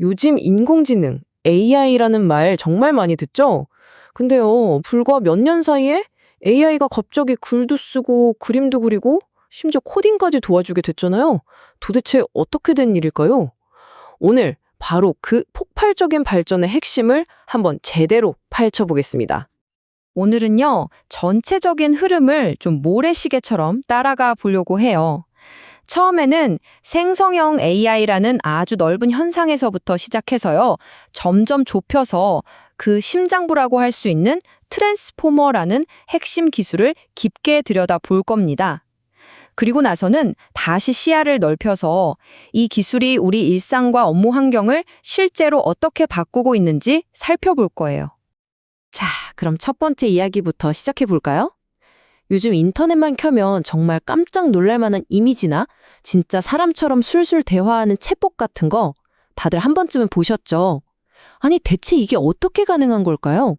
요즘 인공지능, AI라는 말 정말 많이 듣죠? 근데요, 불과 몇 년 사이에 AI가 갑자기 글도 쓰고 그림도 그리고 심지어 코딩까지 도와주게 됐잖아요. 도대체 어떻게 된 일일까요? 오늘 바로 그 폭발적인 발전의 핵심을 한번 제대로 파헤쳐보겠습니다. 오늘은요, 전체적인 흐름을 좀 모래시계처럼 따라가 보려고 해요. 처음에는 생성형 AI라는 아주 넓은 현상에서부터 시작해서요, 점점 좁혀서 그 심장부라고 할 수 있는 트랜스포머라는 핵심 기술을 깊게 들여다 볼 겁니다. 그리고 나서는 다시 시야를 넓혀서 이 기술이 우리 일상과 업무 환경을 실제로 어떻게 바꾸고 있는지 살펴볼 거예요. 자, 그럼 첫 번째 이야기부터 시작해 볼까요? 요즘 인터넷만 켜면 정말 깜짝 놀랄 만한 이미지나 진짜 사람처럼 술술 대화하는 챗봇 같은 거 다들 한 번쯤은 보셨죠? 아니, 대체 이게 어떻게 가능한 걸까요?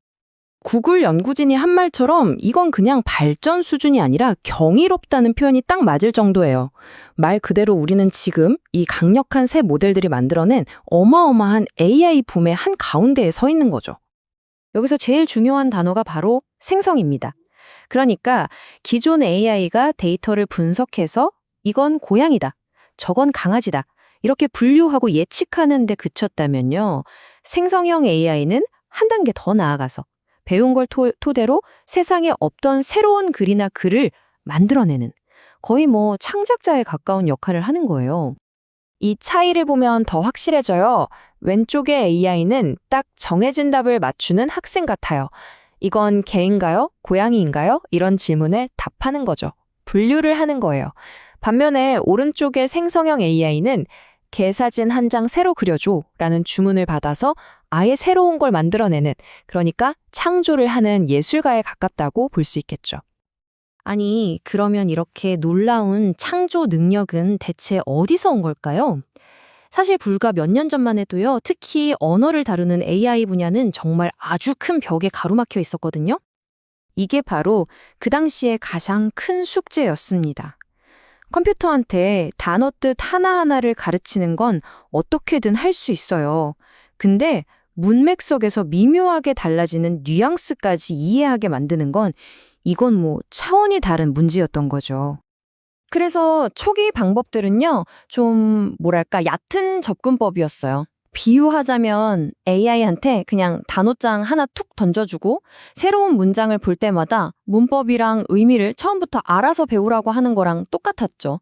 구글 연구진이 한 말처럼 이건 그냥 발전 수준이 아니라 경이롭다는 표현이 딱 맞을 정도예요. 말 그대로 우리는 지금 이 강력한 새 모델들이 만들어낸 어마어마한 AI 붐의 한 가운데에 서 있는 거죠. 여기서 제일 중요한 단어가 바로 생성입니다. 그러니까 기존 AI가 데이터를 분석해서 이건 고양이다, 저건 강아지다, 이렇게 분류하고 예측하는 데 그쳤다면요. 생성형 AI는 한 단계 더 나아가서 배운 걸 토대로 세상에 없던 새로운 글이나 글을 만들어내는 거의 창작자에 가까운 역할을 하는 거예요. 이 차이를 보면 더 확실해져요. 왼쪽의 AI는 딱 정해진 답을 맞추는 학생 같아요. 이건 개인가요? 고양이인가요? 이런 질문에 답하는 거죠. 분류를 하는 거예요. 반면에 오른쪽의 생성형 AI는 개 사진 한 장 새로 그려줘 라는 주문을 받아서 아예 새로운 걸 만들어내는, 그러니까 창조를 하는 예술가에 가깝다고 볼 수 있겠죠. 아니, 그러면 이렇게 놀라운 창조 능력은 대체 어디서 온 걸까요? 사실 불과 몇 년 전만 해도요, 특히 언어를 다루는 AI 분야는 정말 아주 큰 벽에 가로막혀 있었거든요. 이게 바로 그 당시에 가장 큰 숙제였습니다. 컴퓨터한테 단어 뜻 하나하나를 가르치는 건 어떻게든 할 수 있어요. 근데 문맥 속에서 미묘하게 달라지는 뉘앙스까지 이해하게 만드는 건 이건 차원이 다른 문제였던 거죠. 그래서 초기 방법들은요, 좀 얕은 접근법이었어요. 비유하자면 AI한테 그냥 단어장 하나 툭 던져주고 새로운 문장을 볼 때마다 문법이랑 의미를 처음부터 알아서 배우라고 하는 거랑 똑같았죠.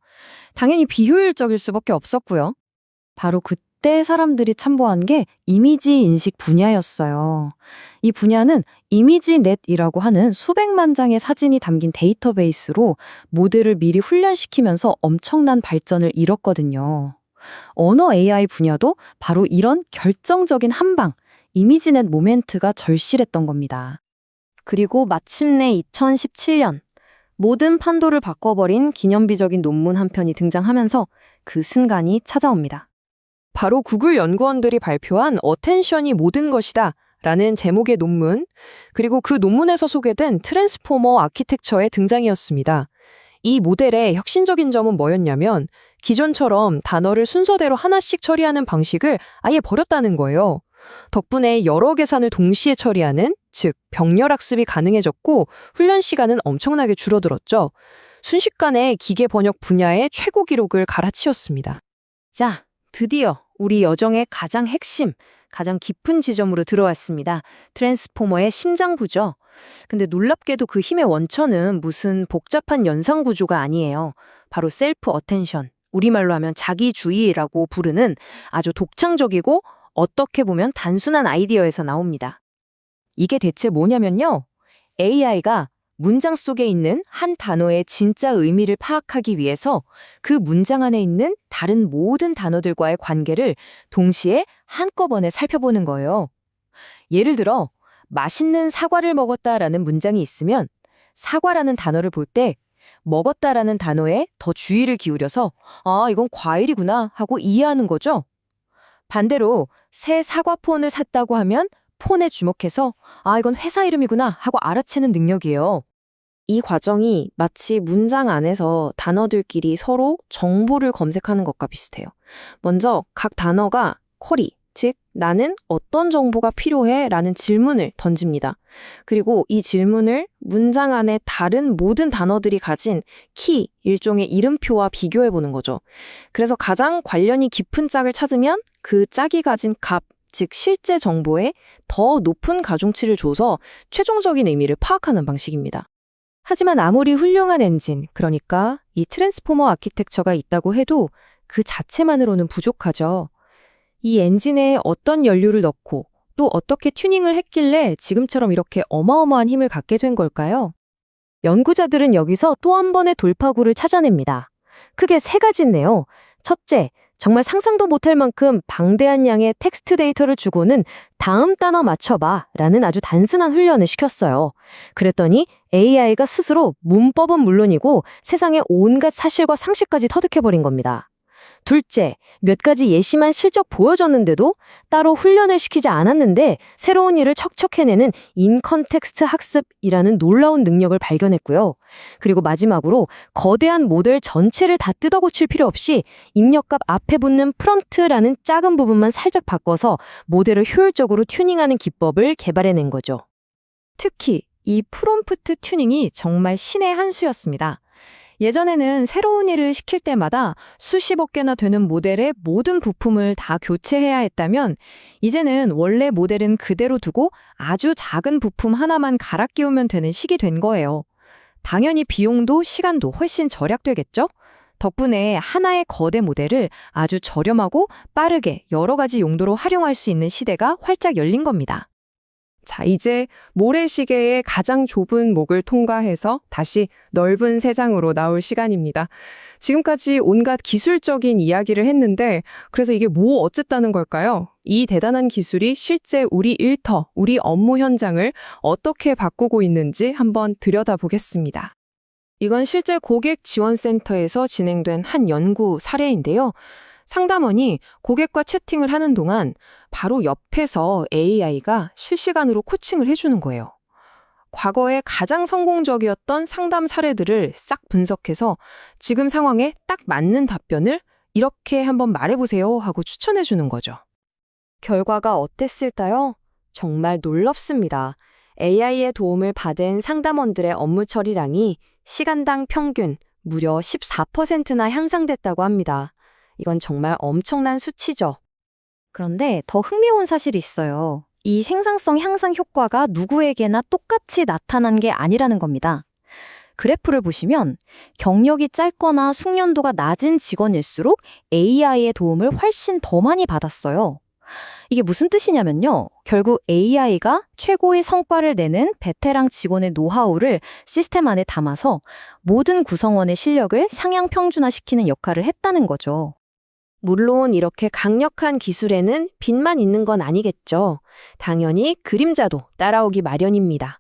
당연히 비효율적일 수밖에 없었고요. 바로 그때 사람들이 참고한 게 이미지 인식 분야였어요. 이 분야는 이미지넷이라고 하는 수백만 장의 사진이 담긴 데이터베이스로 모델을 미리 훈련시키면서 엄청난 발전을 이뤘거든요. 언어 AI 분야도 바로 이런 결정적인 한방, 이미지넷 모멘트가 절실했던 겁니다. 그리고 마침내 2017년, 모든 판도를 바꿔버린 기념비적인 논문 한 편이 등장하면서 그 순간이 찾아옵니다. 바로 구글 연구원들이 발표한 어텐션이 모든 것이다 라는 제목의 논문, 그리고 그 논문에서 소개된 트랜스포머 아키텍처의 등장이었습니다. 이 모델의 혁신적인 점은 뭐였냐면 기존처럼 단어를 순서대로 하나씩 처리하는 방식을 아예 버렸다는 거예요. 덕분에 여러 계산을 동시에 처리하는, 즉 병렬학습이 가능해졌고 훈련 시간은 엄청나게 줄어들었죠. 순식간에 기계 번역 분야의 최고 기록을 갈아치웠습니다. 자, 드디어 우리 여정의 가장 핵심, 가장 깊은 지점으로 들어왔습니다. 트랜스포머의 심장부죠. 근데 놀랍게도 그 힘의 원천은 무슨 복잡한 연상 구조가 아니에요. 바로 셀프 어텐션, 우리말로 하면 자기주의라고 부르는 아주 독창적이고 어떻게 보면 단순한 아이디어에서 나옵니다. 이게 대체 뭐냐면요. AI가 문장 속에 있는 한 단어의 진짜 의미를 파악하기 위해서 그 문장 안에 있는 다른 모든 단어들과의 관계를 동시에 한꺼번에 살펴보는 거예요. 예를 들어, 맛있는 사과를 먹었다라는 문장이 있으면 사과라는 단어를 볼 때 먹었다라는 단어에 더 주의를 기울여서 아, 이건 과일이구나 하고 이해하는 거죠. 반대로 새 사과폰을 샀다고 하면 폰에 주목해서 아, 이건 회사 이름이구나 하고 알아채는 능력이에요. 이 과정이 마치 문장 안에서 단어들끼리 서로 정보를 검색하는 것과 비슷해요. 먼저 각 단어가 쿼리, 즉, 나는 어떤 정보가 필요해? 라는 질문을 던집니다. 그리고 이 질문을 문장 안에 다른 모든 단어들이 가진 키, 일종의 이름표와 비교해 보는 거죠. 그래서 가장 관련이 깊은 짝을 찾으면 그 짝이 가진 값, 즉 실제 정보에 더 높은 가중치를 줘서 최종적인 의미를 파악하는 방식입니다. 하지만 아무리 훌륭한 엔진, 그러니까 이 트랜스포머 아키텍처가 있다고 해도 그 자체만으로는 부족하죠. 이 엔진에 어떤 연료를 넣고 또 어떻게 튜닝을 했길래 지금처럼 이렇게 어마어마한 힘을 갖게 된 걸까요? 연구자들은 여기서 또 한 번의 돌파구를 찾아냅니다. 크게 세 가지인데요. 첫째, 정말 상상도 못할 만큼 방대한 양의 텍스트 데이터를 주고는 다음 단어 맞춰봐 라는 아주 단순한 훈련을 시켰어요. 그랬더니 AI가 스스로 문법은 물론이고 세상의 온갖 사실과 상식까지 터득해버린 겁니다. 둘째, 몇 가지 예시만 실적 보여줬는데도 따로 훈련을 시키지 않았는데 새로운 일을 척척 해내는 인컨텍스트 학습이라는 놀라운 능력을 발견했고요. 그리고 마지막으로 거대한 모델 전체를 다 뜯어고칠 필요 없이 입력값 앞에 붙는 프롬프트라는 작은 부분만 살짝 바꿔서 모델을 효율적으로 튜닝하는 기법을 개발해낸 거죠. 특히 이 프롬프트 튜닝이 정말 신의 한 수였습니다. 예전에는 새로운 일을 시킬 때마다 수십억 개나 되는 모델의 모든 부품을 다 교체해야 했다면 이제는 원래 모델은 그대로 두고 아주 작은 부품 하나만 갈아 끼우면 되는 식이 된 거예요. 당연히 비용도 시간도 훨씬 절약되겠죠? 덕분에 하나의 거대 모델을 아주 저렴하고 빠르게 여러 가지 용도로 활용할 수 있는 시대가 활짝 열린 겁니다. 자, 이제 모래시계의 가장 좁은 목을 통과해서 다시 넓은 세상으로 나올 시간입니다. 지금까지 온갖 기술적인 이야기를 했는데 그래서 이게 뭐 어쨌다는 걸까요? 이 대단한 기술이 실제 우리 일터, 우리 업무 현장을 어떻게 바꾸고 있는지 한번 들여다보겠습니다. 이건 실제 고객지원센터에서 진행된 한 연구 사례인데요. 상담원이 고객과 채팅을 하는 동안 바로 옆에서 AI가 실시간으로 코칭을 해주는 거예요. 과거에 가장 성공적이었던 상담 사례들을 싹 분석해서 지금 상황에 딱 맞는 답변을 이렇게 한번 말해보세요 하고 추천해주는 거죠. 결과가 어땠을까요? 정말 놀랍습니다. AI의 도움을 받은 상담원들의 업무 처리량이 시간당 평균 무려 14%나 향상됐다고 합니다. 이건 정말 엄청난 수치죠. 그런데 더 흥미로운 사실이 있어요. 이 생산성 향상 효과가 누구에게나 똑같이 나타난 게 아니라는 겁니다. 그래프를 보시면 경력이 짧거나 숙련도가 낮은 직원일수록 AI의 도움을 훨씬 더 많이 받았어요. 이게 무슨 뜻이냐면요. 결국 AI가 최고의 성과를 내는 베테랑 직원의 노하우를 시스템 안에 담아서 모든 구성원의 실력을 상향 평준화시키는 역할을 했다는 거죠. 물론 이렇게 강력한 기술에는 빚만 있는 건 아니겠죠. 당연히 그림자도 따라오기 마련입니다.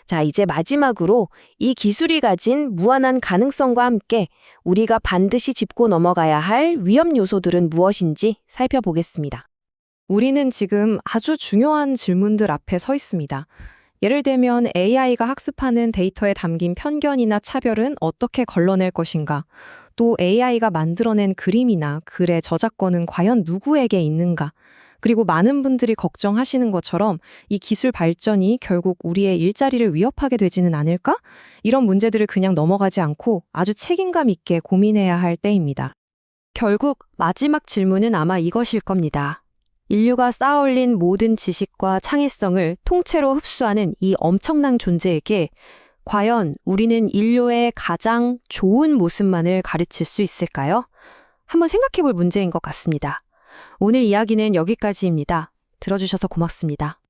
자, 이제 마지막으로 이 기술이 가진 무한한 가능성과 함께 우리가 반드시 짚고 넘어가야 할 위험 요소들은 무엇인지 살펴보겠습니다. 우리는 지금 아주 중요한 질문들 앞에 서 있습니다. 예를 들면 AI가 학습하는 데이터에 담긴 편견이나 차별은 어떻게 걸러낼 것인가? 또 AI가 만들어낸 그림이나 글의 저작권은 과연 누구에게 있는가? 그리고 많은 분들이 걱정하시는 것처럼 이 기술 발전이 결국 우리의 일자리를 위협하게 되지는 않을까? 이런 문제들을 그냥 넘어가지 않고 아주 책임감 있게 고민해야 할 때입니다. 결국 마지막 질문은 아마 이것일 겁니다. 인류가 쌓아올린 모든 지식과 창의성을 통째로 흡수하는 이 엄청난 존재에게 과연 우리는 인류의 가장 좋은 모습만을 가르칠 수 있을까요? 한번 생각해 볼 문제인 것 같습니다. 오늘 이야기는 여기까지입니다. 들어주셔서 고맙습니다.